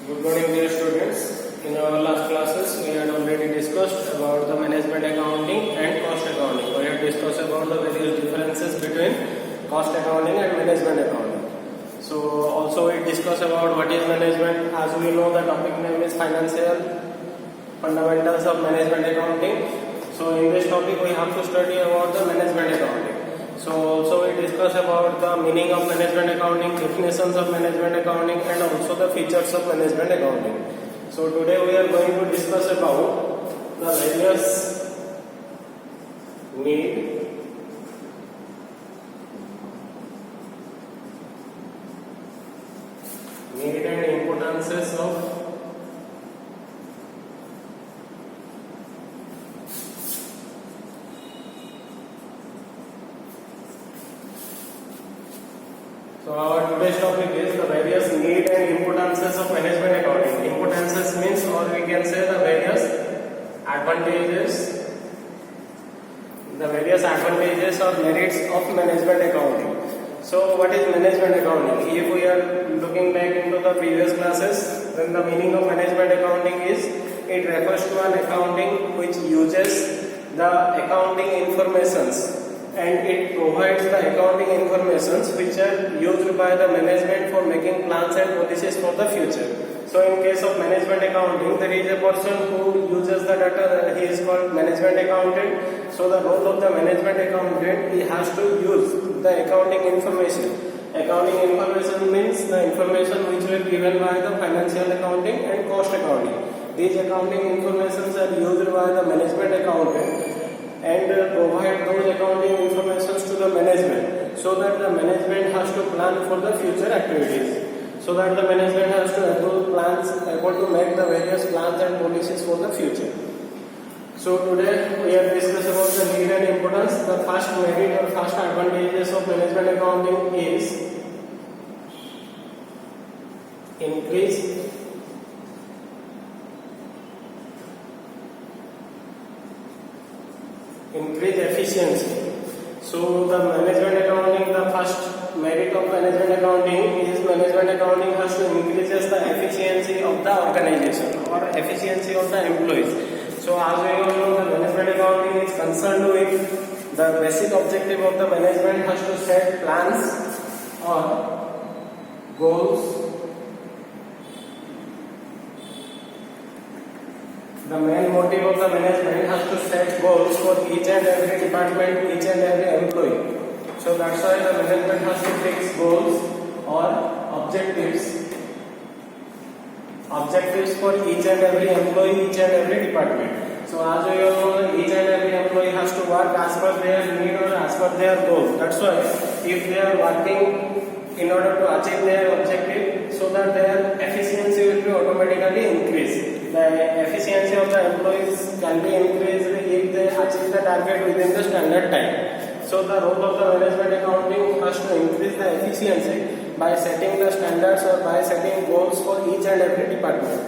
Good morning, dear students. In our last classes, we had already discussed about the management accounting and cost accounting. We had discussed about the various differences between cost accounting and management accounting. So, also we discussed about what is management. As we know, the topic name is financial fundamentals of management accounting. So, in this topic, we have to study about the management accounting. So also we discuss about the meaning of management accounting, definitions of management accounting, and also the features of management accounting. So today we are going to discuss about the various need and importances of So our today's topic is the various need and importances of management accounting. Importances means, or we can say the various advantages or merits of management accounting. So what is management accounting? If we are looking back into the previous classes, then the meaning of management accounting is it refers to an accounting which uses the accounting informations and it provides the accounting informations which are used by the management for making plans and policies for the future. So in case of management accounting, there is a person who uses the data, he is called management accountant. So the role of the management accountant, he has to use the accounting information. Accounting information means the information which were given by the financial accounting and cost accounting. These accounting informations are used by the management accountant and provide those accounting informations to the management so that the management has to plan for the future activities, so that the management has to able to make the various plans and policies for the future. So today we have discussed about the need and importance. The first merit or first advantages of management accounting is increase efficiency. So the management accounting, the first merit of management accounting is management accounting has to increases the efficiency of the organization or efficiency of the employees. So as we all know, the management accounting is concerned with the basic objective of the management has to set plans or goals. The main motive of the management has to set goals for each and every department, each and every employee. So that's why the management has to fix goals or objectives for each and every employee, each and every department. So as we all know, each and every employee has to work as per their need or as per their goals. That's why if they are working in order to achieve their objective, so that their efficiency will be automatically increased. The efficiency of the employees can be increased if they achieve the target within the standard time. So the role of the management accounting has to increase the efficiency by setting the standards or by setting goals for each and every department.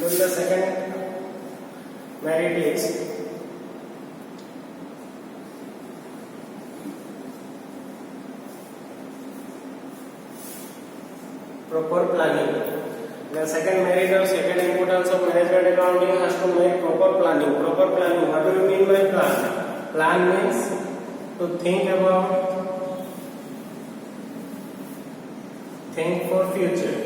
Then the second merit is proper planning. The second merit or second importance of management accounting has to make proper planning. Proper planning, what do you mean by plan? Plan means to think for future.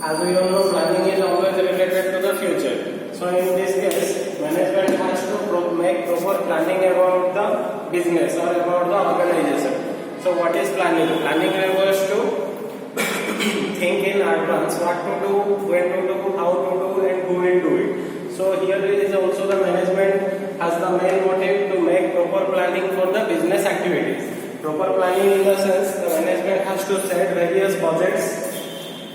As we all know, planning is always related to the future. So in this case, management has to make proper planning about the business or about the organization. So what is planning? Planning refers to think in advance what to do, when to do, how to do, and who will do it. So here is also the management has the main motive to make proper planning for the business activities. Proper planning in the sense the management has to set various budgets.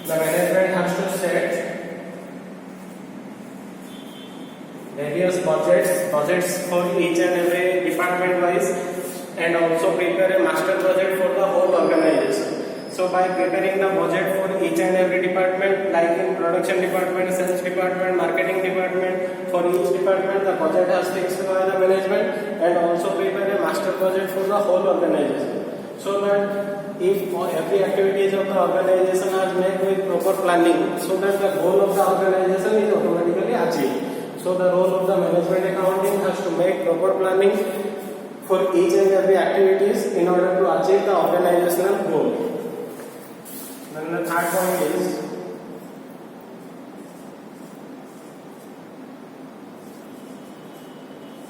The management has to set various budgets for each and every department wise, and also prepare a master budget for the whole organization. So by preparing the budget for each and every department, like in production department, sales department, marketing department, for each department the budget has fixed by the management, and also prepare a master budget for the whole organization. so that if every activities of the organization are made with proper planning, so that the goal of the organization is automatically achieved. So the role of the management accounting has to make proper planning for each and every activities in order to achieve the organizational goal. Then the third point is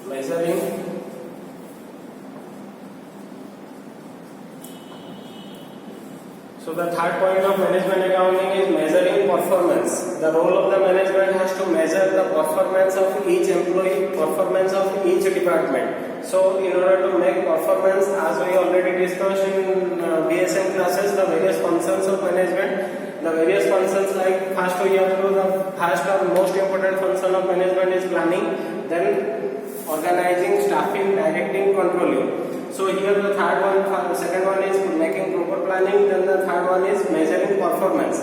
measuring. So the third point of management accounting is measuring performance. The role of the management has to measure the performance of each employee, performance of each department. So in order to make performance, as we already discussed in BSN classes, the various functions of management, the various functions like first we have to the first or most important function of management is planning, then organizing, staffing, directing, controlling. So here the third one, the second one is making proper planning, then the third one is measuring performance.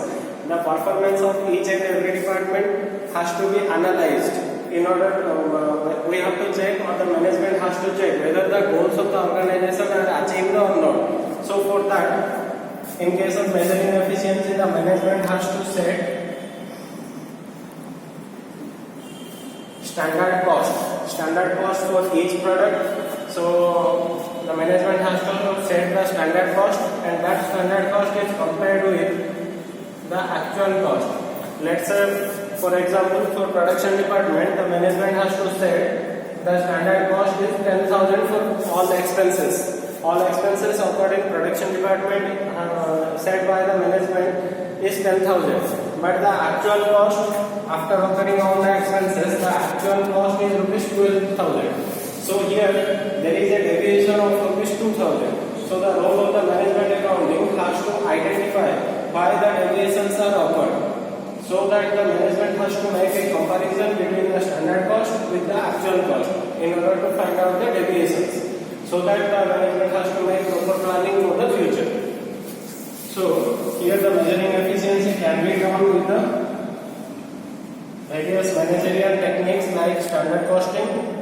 The performance of each and every department has to be analyzed. In order to, we have to check, or the management has to check whether the goals of the organization are achieved or not. So for that, in case of measuring efficiency, the management has to set standard cost for each product. So the management has to set the standard cost, and that standard cost is compared with the actual cost. Let's say, for example, for production department, the management has to set the standard cost is 10,000 for all expenses. All expenses occurred in production department set by the management is 10,000. But the actual cost after occurring all the expenses, the actual cost is rupees 12,000. So here there is a deviation of rupees 2,000. So the role of the management accounting has to identify why the deviations are occurred, so that the management has to make a comparison between the standard cost with the actual cost in order to find out the deviations, so that the management has to make proper planning for the future. So here the measuring efficiency can be done with the various managerial techniques like standard costing.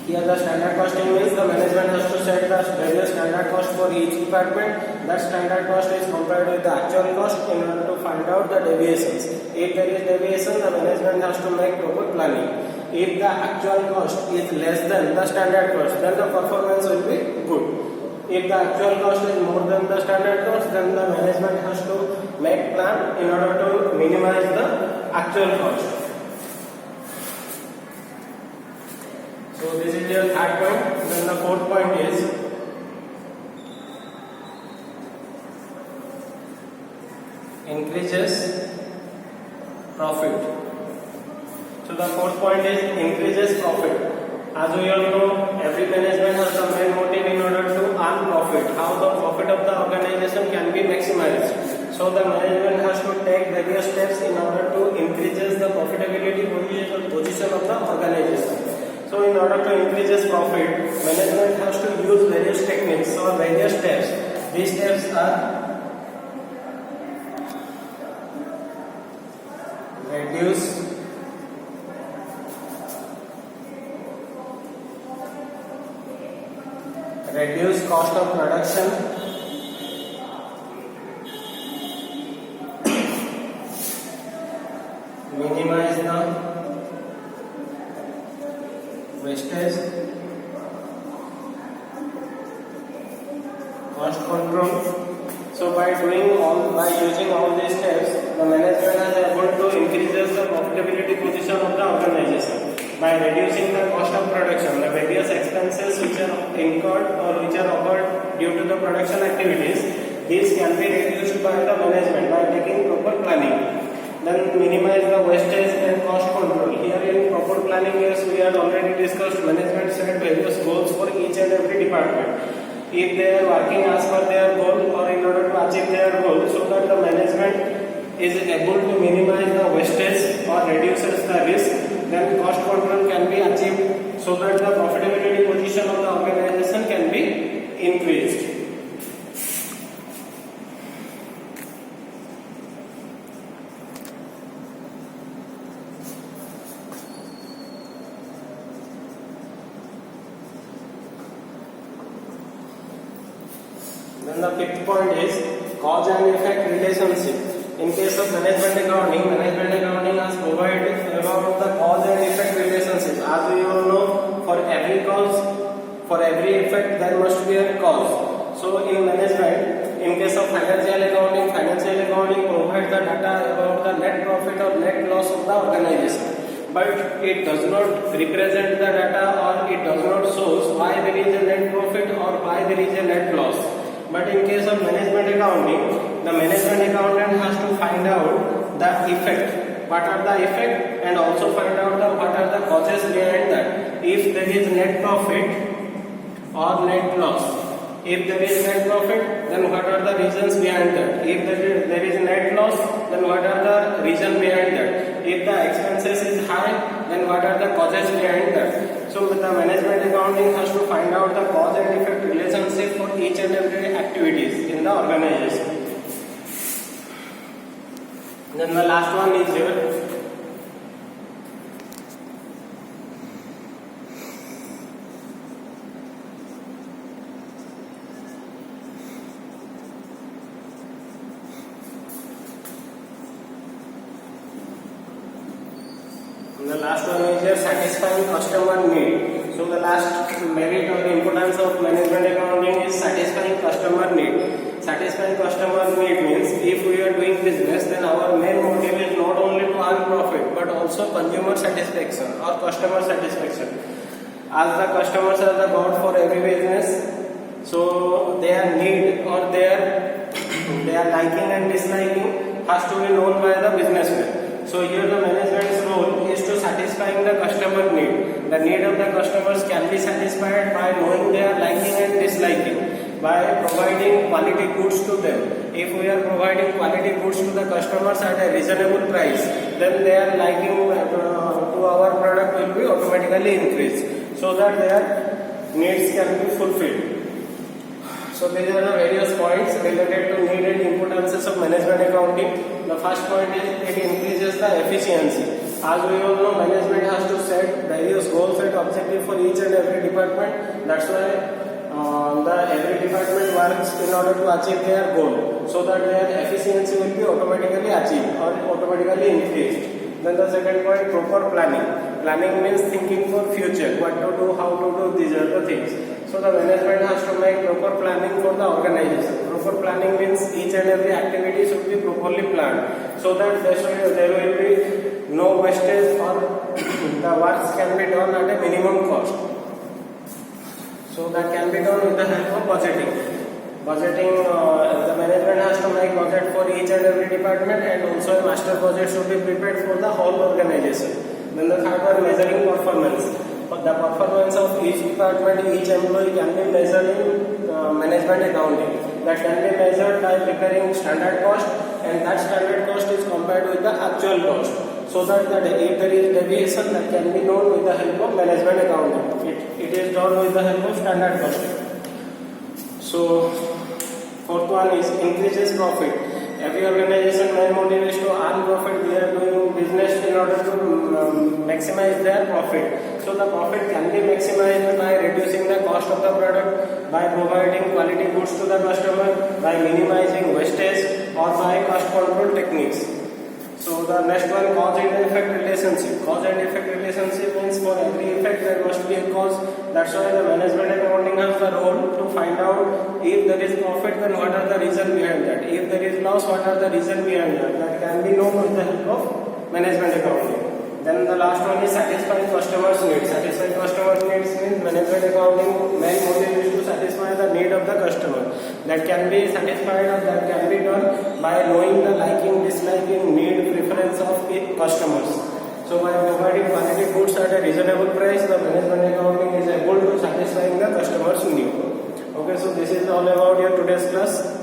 Here the standard costing means the management has to set the various standard cost for each department. That standard cost is compared with the actual cost in order to find out the deviations. If there is deviation, the management has to make proper planning. If the actual cost is less than the standard cost, then the performance will be good. If the actual cost is more than the standard cost, then the management has to make plan in order to minimize the actual cost. So this is your third point. Then the fourth point is increases profit. So the fourth point is increases profit. As we all know, every management has the main motive in order to earn profit. How the profit of the organization can be maximized. So the management has to take various steps in order to increases the profitability position of the organization. So in order to increase its profit, management has to use various techniques or various steps. These steps are reduce cost of production, minimize the wastage, cost control. So by using all these steps, the management is able to increase the profitability position of the organization by reducing the cost of production, the various expenses which are incurred or which are occurred due to the production activities. These can be reduced by the management by taking proper planning. Then minimize the wastage and cost control. Here in proper planning, yes, we have already discussed, management set various goals for each and every department. If they are working as per their goal or in order to achieve their goal, so that the management is able to minimize the wastage or reduces the risk, then cost control can be achieved so that the profitability position of the organization can be increased. fifth point is cause and effect relationship. In case of management accounting has provided about the cause and effect relationship. As we all know, for every cause, for every effect, there must be a cause. So in management, in case of financial accounting provides the data about the net profit or net loss of the organization. But it does not represent the data, or it does not show why there is a net profit or why there is a net loss. But in case of management accounting, the management accountant has to find out the effect. What are the effect, and also find out what are the causes behind that. If there is net profit or net loss. If there is net profit, then what are the reasons behind that? If there is net loss, then what are the reasons behind that? If the expenses is high, then what are the causes behind that? So the management accounting has to find out the cause and effect relationship for each and every activities in the organization. Then the last one is here. The last one is here, satisfying customer need. So the last merit or the importance of management accounting is satisfying customer need. Satisfying customer need means if we are doing business, then our main motive is not only to earn profit but also consumer satisfaction or customer satisfaction. As the customers are the god for every business, so their need or their liking and disliking has to be known by the businessman. So here the management's role is to satisfying the customer need. The need of the customers can be satisfied by knowing their liking and disliking, by providing quality goods to them. If we are providing quality goods to the customers at a reasonable price, then their liking to our product will be automatically increased, so that their needs can be fulfilled. So these are the various points related to need and importances of management accounting. The first point is it increases the efficiency. As we all know, management has to set various goals and objectives for each and every department. That's why every department works in order to achieve their goal, so that their efficiency will be automatically achieved or automatically increased. Then the second point, proper planning. Planning means thinking for future, what to do, how to do, these are the things. So the management has to make proper planning for the organization. Proper planning means each and every activity should be properly planned, so that there will be no wastage or the works can be done at a minimum cost. So that can be done with the help of budgeting. The management has to make budget for each and every department, and also a master budget should be prepared for the whole organization. Then the third one, measuring performance. The performance of each department, each employee can be measured in management accounting. That can be measured by preparing standard cost, and that standard cost is compared with the actual cost, so that if there is deviation, that can be known with the help of management accounting. It is done with the help of standard costing. So fourth one is increases profit. Every organization main motive is to earn profit. They are doing business in order to maximize their profit. So the profit can be maximized by reducing the cost of the product, by providing quality goods to the customer, by minimizing wastage, or by cost control techniques. So the next one, cause and effect relationship. Cause and effect relationship means for every effect there must be a cause. That's why the management accounting has the role to find out if there is profit, then what are the reasons behind that. If there is loss, what are the reasons behind that. That can be known with the help of management accounting. Then the last one is satisfying customers' needs. Satisfying customers' needs means management accounting main motive is to satisfy the need of the customer. That can be satisfied or that can be done by knowing the liking, disliking, need, preference of customers. So by providing quality goods at a reasonable price, the management accounting is able to satisfy the customer's need. Okay, so this is all about your today's class.